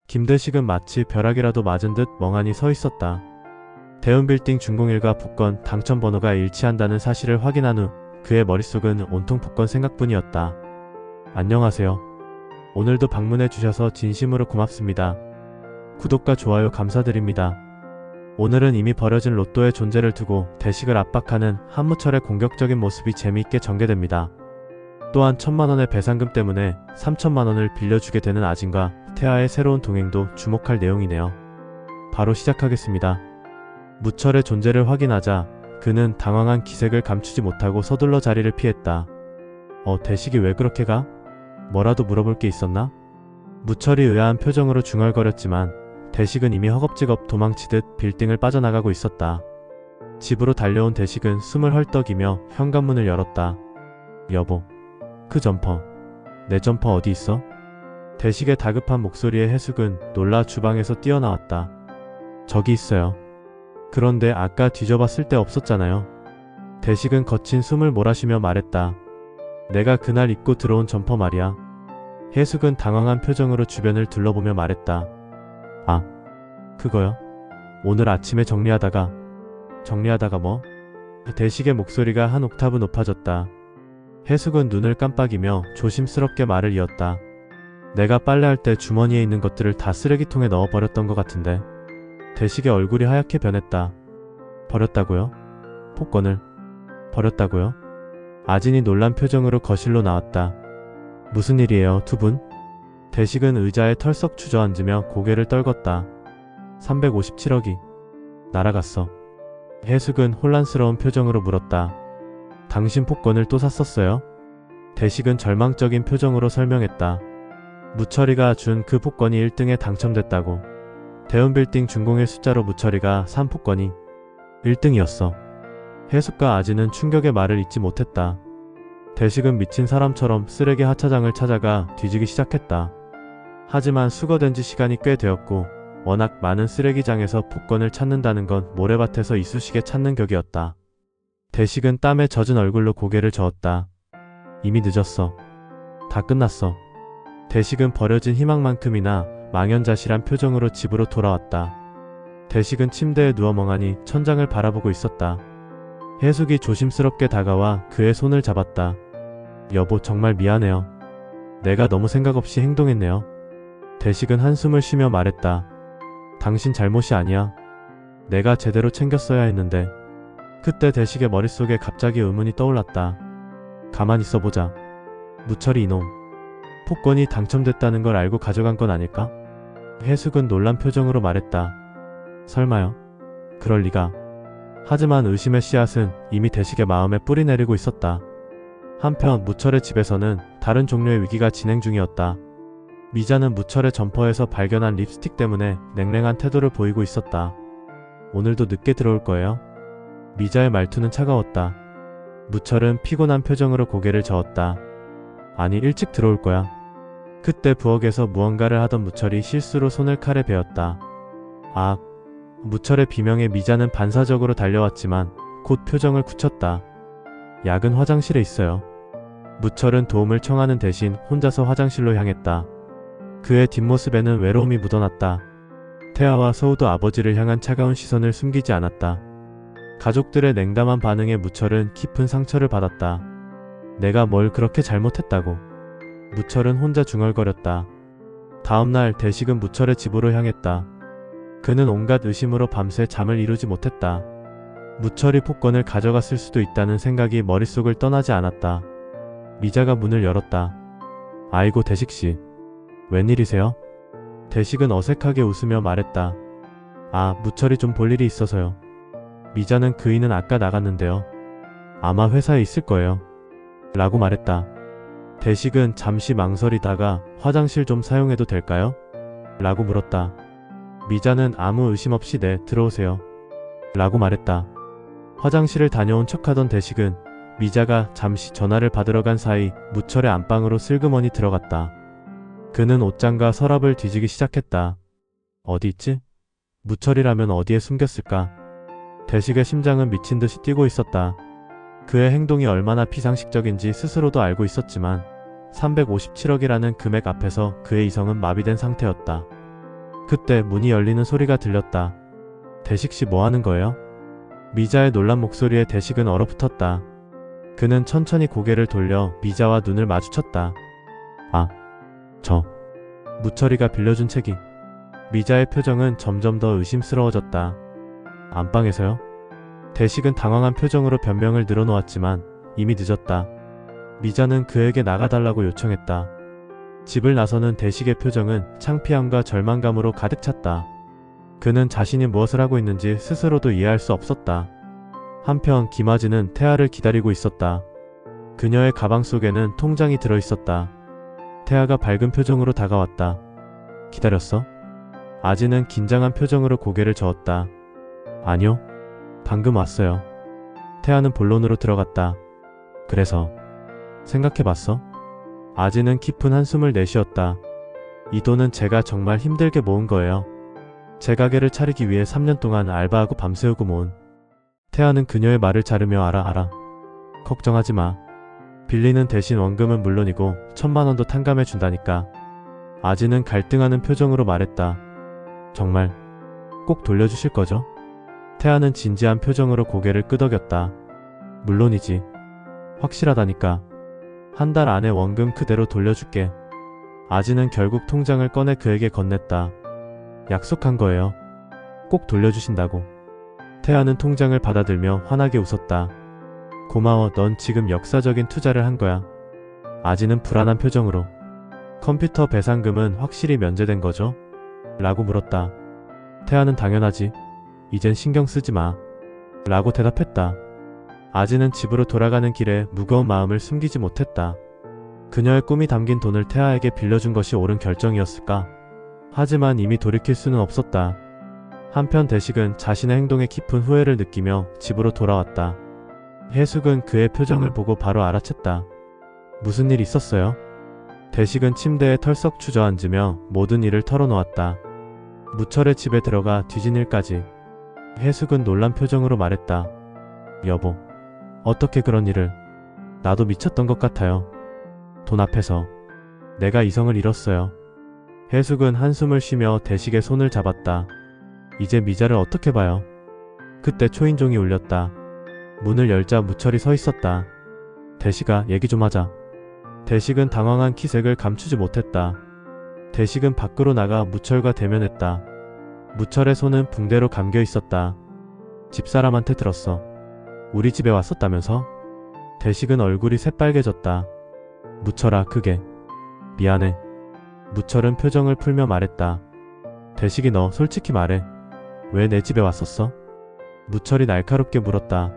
김대식은 마치 벼락이라도 맞은 듯 멍하니 서 있었다. 대운빌딩 준공일과 복권 당첨 번호가 일치한다는 사실을 확인한 후 그의 머릿속은 온통 복권 생각뿐이었다. 안녕하세요. 오늘도 방문해 주셔서 진심으로 고맙습니다. 구독과 좋아요 감사드립니다. 오늘은 이미 버려진 로또의 존재를 두고 대식을 압박하는 한무철의 공격적인 모습이 재미있게 전개됩니다. 또한 1000만원의 배상금 때문에 3000만원을 빌려주게 되는 아진과 태아의 새로운 동행도 주목할 내용이네요. 바로 시작하겠습니다. 무철의 존재를 확인하자 그는 당황한 기색을 감추지 못하고 서둘러 자리를 피했다. 대식이 왜 그렇게 가? 뭐라도 물어볼 게 있었나? 무철이 의아한 표정으로 중얼거렸지만 대식은 이미 허겁지겁 도망치듯 빌딩을 빠져나가고 있었다. 집으로 달려온 대식은 숨을 헐떡이며 현관문을 열었다. 여보, 그 점퍼, 내 점퍼 어디 있어? 대식의 다급한 목소리에 해숙은 놀라 주방에서 뛰어나왔다. 저기 있어요. 그런데 아까 뒤져봤을 때 없었잖아요. 대식은 거친 숨을 몰아쉬며 말했다. 내가 그날 입고 들어온 점퍼 말이야. 해숙은 당황한 표정으로 주변을 둘러보며 말했다. 아, 그거요? 오늘 아침에 정리하다가 뭐? 대식의 목소리가 한 옥타브 높아졌다. 해숙은 눈을 깜빡이며 조심스럽게 말을 이었다. 내가 빨래할 때 주머니에 있는 것들을 다 쓰레기통에 넣어버렸던 것 같은데. 대식의 얼굴이 하얗게 변했다. 버렸다고요? 복권을 버렸다고요? 아진이 놀란 표정으로 거실로 나왔다. 무슨 일이에요, 두 분? 대식은 의자에 털썩 주저앉으며 고개를 떨궜다. 357억이 날아갔어. 해숙은 혼란스러운 표정으로 물었다. 당신 복권을 또 샀었어요? 대식은 절망적인 표정으로 설명했다. 무철이가 준 그 복권이 1등에 당첨됐다고. 대운빌딩 준공일 숫자로 무철이가 산 복권이 1등이었어. 해숙과 아진은 충격의 말을 잇지 못했다. 대식은 미친 사람처럼 쓰레기 하차장을 찾아가 뒤지기 시작했다. 하지만 수거된 지 시간이 꽤 되었고 워낙 많은 쓰레기장에서 복권을 찾는다는 건 모래밭에서 이쑤시개 찾는 격이었다. 대식은 땀에 젖은 얼굴로 고개를 저었다. 이미 늦었어. 다 끝났어. 대식은 버려진 희망만큼이나 망연자실한 표정으로 집으로 돌아왔다. 대식은 침대에 누워 멍하니 천장을 바라보고 있었다. 해숙이 조심스럽게 다가와 그의 손을 잡았다. 여보, 정말 미안해요. 내가 너무 생각 없이 행동했네요. 대식은 한숨을 쉬며 말했다. 당신 잘못이 아니야. 내가 제대로 챙겼어야 했는데. 그때 대식의 머릿속에 갑자기 의문이 떠올랐다. 가만 있어보자. 무철이 이놈. 복권이 당첨됐다는 걸 알고 가져간 건 아닐까? 해숙은 놀란 표정으로 말했다. 설마요? 그럴 리가. 하지만 의심의 씨앗은 이미 대식의 마음에 뿌리 내리고 있었다. 한편 무철의 집에서는 다른 종류의 위기가 진행 중이었다. 미자는 무철의 점퍼에서 발견한 립스틱 때문에 냉랭한 태도를 보이고 있었다. 오늘도 늦게 들어올 거예요? 미자의 말투는 차가웠다. 무철은 피곤한 표정으로 고개를 저었다. 아니, 일찍 들어올 거야. 그때 부엌에서 무언가를 하던 무철이 실수로 손을 칼에 베었다. 아, 무철의 비명에 미자는 반사적으로 달려왔지만 곧 표정을 굳혔다. 약은 화장실에 있어요. 무철은 도움을 청하는 대신 혼자서 화장실로 향했다. 그의 뒷모습에는 외로움이 묻어났다. 태아와 서우도 아버지를 향한 차가운 시선을 숨기지 않았다. 가족들의 냉담한 반응에 무철은 깊은 상처를 받았다. 내가 뭘 그렇게 잘못했다고. 무철은 혼자 중얼거렸다. 다음날 대식은 무철의 집으로 향했다. 그는 온갖 의심으로 밤새 잠을 이루지 못했다. 무철이 복권을 가져갔을 수도 있다는 생각이 머릿속을 떠나지 않았다. 미자가 문을 열었다. 아이고, 대식씨. 웬일이세요? 대식은 어색하게 웃으며 말했다. 아, 무철이 좀 볼 일이 있어서요. 미자는 그이는 아까 나갔는데요. 아마 회사에 있을 거예요. 라고 말했다. 대식은 잠시 망설이다가 화장실 좀 사용해도 될까요? 라고 물었다. 미자는 아무 의심 없이 네, 들어오세요. 라고 말했다. 화장실을 다녀온 척하던 대식은 미자가 잠시 전화를 받으러 간 사이 무철의 안방으로 슬그머니 들어갔다. 그는 옷장과 서랍을 뒤지기 시작했다. 어디 있지? 무철이라면 어디에 숨겼을까? 대식의 심장은 미친 듯이 뛰고 있었다. 그의 행동이 얼마나 비상식적인지 스스로도 알고 있었지만 357억이라는 금액 앞에서 그의 이성은 마비된 상태였다. 그때 문이 열리는 소리가 들렸다. 대식씨 뭐 하는 거예요? 미자의 놀란 목소리에 대식은 얼어붙었다. 그는 천천히 고개를 돌려 미자와 눈을 마주쳤다. 아, 저 무철이가 빌려준 책이. 미자의 표정은 점점 더 의심스러워졌다. 안방에서요? 대식은 당황한 표정으로 변명을 늘어놓았지만 이미 늦었다. 미자는 그에게 나가달라고 요청했다. 집을 나서는 대식의 표정은 창피함과 절망감으로 가득 찼다. 그는 자신이 무엇을 하고 있는지 스스로도 이해할 수 없었다. 한편 김아지는 태아를 기다리고 있었다. 그녀의 가방 속에는 통장이 들어있었다. 태아가 밝은 표정으로 다가왔다. 기다렸어? 아지는 긴장한 표정으로 고개를 저었다. 아니요. 방금 왔어요. 태아는 본론으로 들어갔다. 그래서 생각해봤어? 아지는 깊은 한숨을 내쉬었다. 이 돈은 제가 정말 힘들게 모은 거예요. 제 가게를 차리기 위해 3년 동안 알바하고 밤새우고 모은. 태아는 그녀의 말을 자르며 알아. 걱정하지 마. 빌리는 대신 원금은 물론이고 1000만 원도 탕감해 준다니까. 아지는 갈등하는 표정으로 말했다. 정말 꼭 돌려주실 거죠? 태아는 진지한 표정으로 고개를 끄덕였다. 물론이지. 확실하다니까. 한 달 안에 원금 그대로 돌려줄게. 아지는 결국 통장을 꺼내 그에게 건넸다. 약속한 거예요. 꼭 돌려주신다고. 태아는 통장을 받아들며 환하게 웃었다. 고마워. 넌 지금 역사적인 투자를 한 거야. 아지는 불안한 표정으로. 컴퓨터 배상금은 확실히 면제된 거죠? 라고 물었다. 태아는 당연하지. 이젠 신경 쓰지 마. 라고 대답했다. 아지는 집으로 돌아가는 길에 무거운 마음을 숨기지 못했다. 그녀의 꿈이 담긴 돈을 태아에게 빌려준 것이 옳은 결정이었을까? 하지만 이미 돌이킬 수는 없었다. 한편 대식은 자신의 행동에 깊은 후회를 느끼며 집으로 돌아왔다. 해숙은 그의 표정을 보고 바로 알아챘다. 무슨 일 있었어요? 대식은 침대에 털썩 주저앉으며 모든 일을 털어놓았다. 무철의 집에 들어가 뒤진 일까지. 해숙은 놀란 표정으로 말했다. 여보, 어떻게 그런 일을. 나도 미쳤던 것 같아요. 돈 앞에서 내가 이성을 잃었어요. 해숙은 한숨을 쉬며 대식의 손을 잡았다. 이제 미자를 어떻게 봐요? 그때 초인종이 울렸다. 문을 열자 무철이 서 있었다. 대식아, 얘기 좀 하자. 대식은 당황한 기색을 감추지 못했다. 대식은 밖으로 나가 무철과 대면했다. 무철의 손은 붕대로 감겨 있었다. 집사람한테 들었어. 우리 집에 왔었다면서? 대식은 얼굴이 새빨개졌다. 무철아, 그게. 미안해. 무철은 표정을 풀며 말했다. 대식이 너 솔직히 말해. 왜 내 집에 왔었어? 무철이 날카롭게 물었다.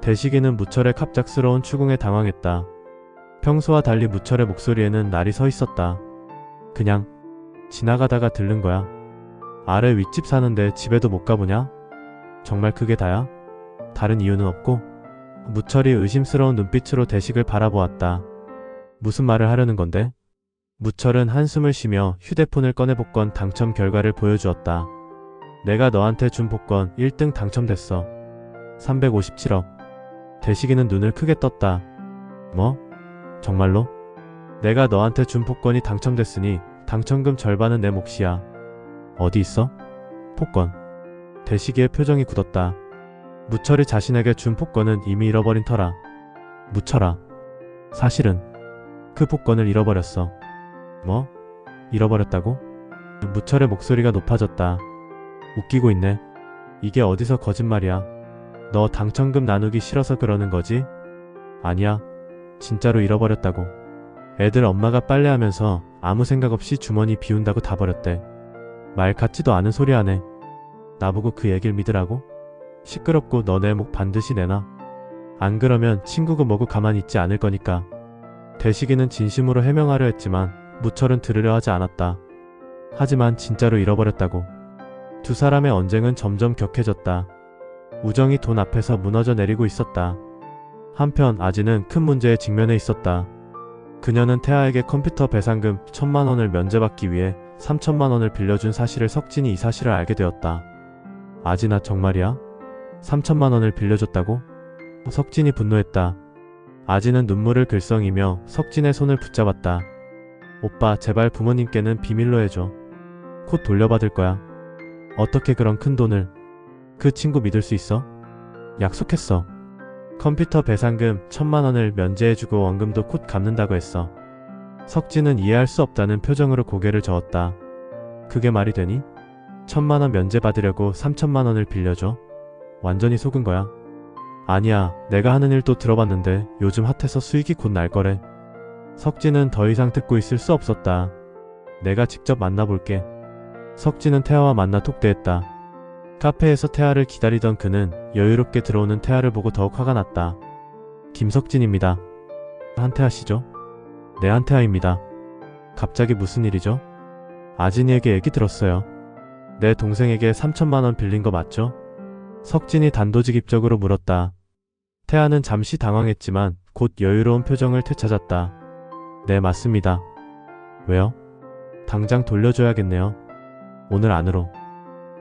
대식이는 무철의 갑작스러운 추궁에 당황했다. 평소와 달리 무철의 목소리에는 날이 서 있었다. 그냥 지나가다가 들른 거야. 아래 윗집 사는데 집에도 못 가보냐? 정말 그게 다야? 다른 이유는 없고? 무철이 의심스러운 눈빛으로 대식을 바라보았다. 무슨 말을 하려는 건데? 무철은 한숨을 쉬며 휴대폰을 꺼내 복권 당첨 결과를 보여주었다. 내가 너한테 준 복권 1등 당첨됐어. 357억. 대식이는 눈을 크게 떴다. 뭐? 정말로? 내가 너한테 준 복권이 당첨됐으니 당첨금 절반은 내 몫이야. 어디 있어? 복권. 대식이의 표정이 굳었다. 무철이 자신에게 준 복권은 이미 잃어버린 터라. 무철아. 사실은 그 복권을 잃어버렸어. 뭐? 잃어버렸다고? 무철의 목소리가 높아졌다. 웃기고 있네. 이게 어디서 거짓말이야. 너 당첨금 나누기 싫어서 그러는 거지? 아니야. 진짜로 잃어버렸다고. 애들 엄마가 빨래하면서 아무 생각 없이 주머니 비운다고 다 버렸대. 말 같지도 않은 소리 하네. 나보고 그 얘기를 믿으라고? 시끄럽고 너 내 목 반드시 내놔. 안 그러면 친구고 뭐고 가만히 있지 않을 거니까. 대식이는 진심으로 해명하려 했지만 무철은 들으려 하지 않았다. 하지만 진짜로 잃어버렸다고. 두 사람의 언쟁은 점점 격해졌다. 우정이 돈 앞에서 무너져 내리고 있었다. 한편 아지는 큰 문제에 직면해 있었다. 그녀는 태아에게 컴퓨터 배상금 1000만 원을 면제받기 위해 3000만 원을 빌려준 사실을 석진이 이 사실을 알게 되었다. 아지나 정말이야? 3000만 원을 빌려줬다고? 석진이 분노했다. 아지는 눈물을 글썽이며 석진의 손을 붙잡았다. 오빠, 제발 부모님께는 비밀로 해줘. 곧 돌려받을 거야. 어떻게 그런 큰 돈을? 그 친구 믿을 수 있어? 약속했어. 컴퓨터 배상금 1,000만 원을 면제해주고 원금도 곧 갚는다고 했어. 석진은 이해할 수 없다는 표정으로 고개를 저었다. 그게 말이 되니? 1,000만 원 면제받으려고 3,000만 원을 빌려줘? 완전히 속은 거야. 아니야, 내가 하는 일 또 들어봤는데 요즘 핫해서 수익이 곧 날 거래. 석진은 더 이상 듣고 있을 수 없었다. 내가 직접 만나볼게. 석진은 태아와 만나 톡대했다. 카페에서 태아를 기다리던 그는 여유롭게 들어오는 태아를 보고 더욱 화가 났다. 김석진입니다. 한태아 씨죠? 네, 한태아입니다. 갑자기 무슨 일이죠? 아진이에게 얘기 들었어요. 내 동생에게 3,000만 원 빌린 거 맞죠? 석진이 단도직입적으로 물었다. 태아는 잠시 당황했지만 곧 여유로운 표정을 되찾았다. 네, 맞습니다. 왜요? 당장 돌려줘야겠네요. 오늘 안으로.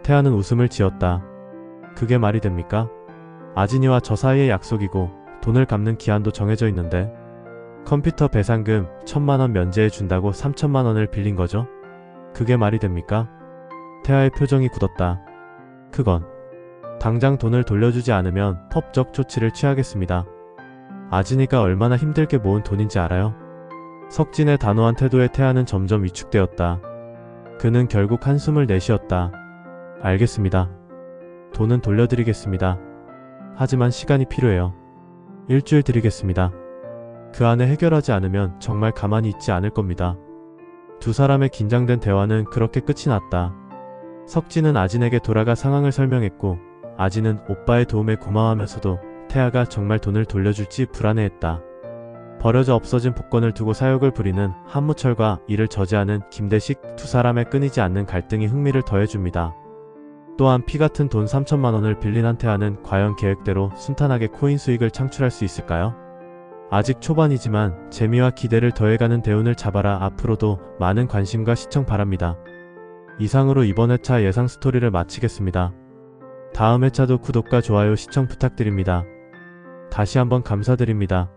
태아는 웃음을 지었다. 그게 말이 됩니까? 아진이와 저 사이의 약속이고 돈을 갚는 기한도 정해져 있는데 컴퓨터 배상금 1,000만 원 면제해 준다고 3,000만 원을 빌린 거죠? 그게 말이 됩니까? 태아의 표정이 굳었다. 그건 당장 돈을 돌려주지 않으면 법적 조치를 취하겠습니다. 아진이가 얼마나 힘들게 모은 돈인지 알아요? 석진의 단호한 태도에 태아는 점점 위축되었다. 그는 결국 한숨을 내쉬었다. 알겠습니다. 돈은 돌려드리겠습니다. 하지만 시간이 필요해요. 일주일 드리겠습니다. 그 안에 해결하지 않으면 정말 가만히 있지 않을 겁니다. 두 사람의 긴장된 대화는 그렇게 끝이 났다. 석진은 아진에게 돌아가 상황을 설명했고 아진은 오빠의 도움에 고마워하면서도 태아가 정말 돈을 돌려줄지 불안해했다. 버려져 없어진 복권을 두고 사욕을 부리는 한무철과 이를 저지하는 김대식 두 사람의 끊이지 않는 갈등이 흥미를 더해줍니다. 또한 피같은 돈 3,000만 원을 빌린 한태아는 과연 계획대로 순탄하게 코인 수익을 창출할 수 있을까요? 아직 초반이지만 재미와 기대를 더해가는 대운을 잡아라. 앞으로도 많은 관심과 시청 바랍니다. 이상으로 이번 회차 예상 스토리를 마치겠습니다. 다음 회차도 구독과 좋아요 시청 부탁드립니다. 다시 한번 감사드립니다.